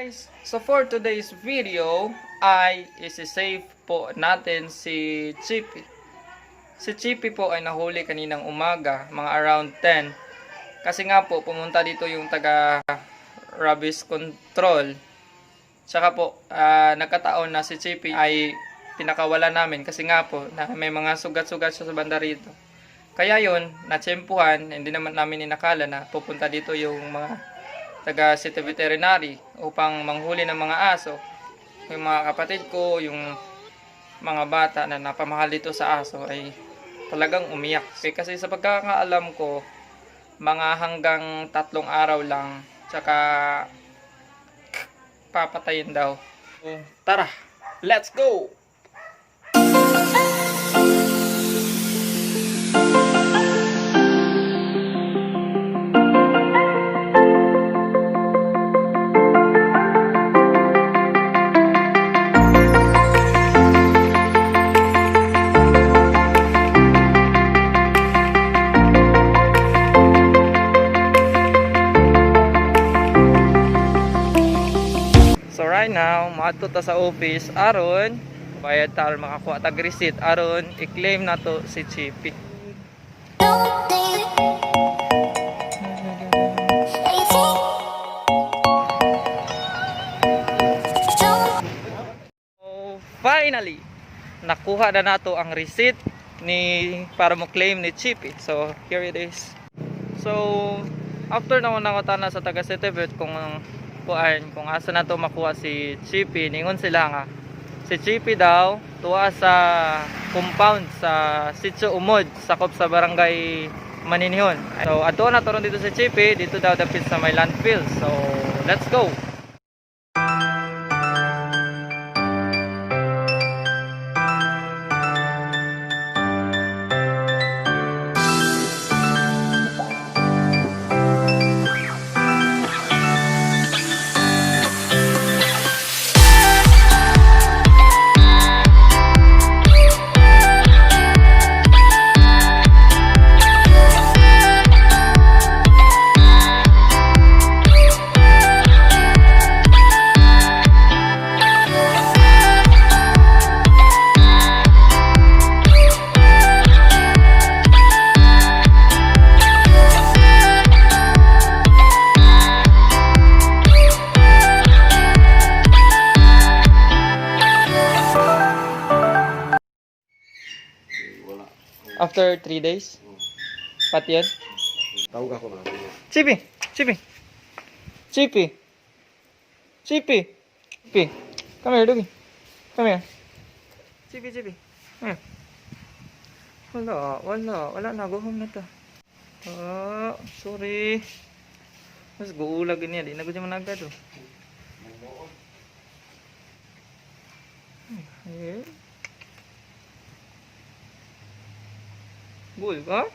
guys! So for today's video ay isi-save po natin si Chippy. Si Chippy po ay nahuli kaninang umaga, mga around 10. Kasi nga po pumunta dito yung taga rabies control. Tsaka po nagkataon na si Chippy ay pinakawala namin kasi nga po na may mga sugat-sugat siya sa banda rito. Kaya yun, natsempuhan, hindi naman namin inakala na pupunta dito yung mga taga city veterinary upang manghuli ng mga aso. Yung mga kapatid ko, yung mga bata na napamahal dito sa aso ay talagang umiyak. Kasi sa pagkakaalam ko, mga hanggang 3 araw lang, tsaka papatayin daw. Tara, let's go! So right now, maadto ta sa office aron bayad ta aron makakuha tag receipt aron i-claim na to si Chippy. So finally, nakuha na nato ang receipt para mo claim ni Chippy. So here it is. So after naman nakutana sa taga city vet kung asa na to makuha si Chippy, ningon sila nga si Chippy daw tuwa sa compound sa Sitio Umod sakop sa barangay Maninihon. So ato na toron dito si Chippy, dito daw dapit sa may landfill. So let's go. After 3 days? Pati yan? Tawag ako na. Chippy! Chippy! Chippy! Chippy! Chippy! Come here, Doggy. Come here. Chippy, Chippy. Come here. Wala na. Go home na ta. Sorry. Mas guulag niya. Di na ko siya managad. Gul ka?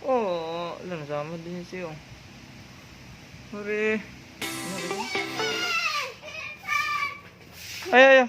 Oh, alam sama din siya. Hore. Ay.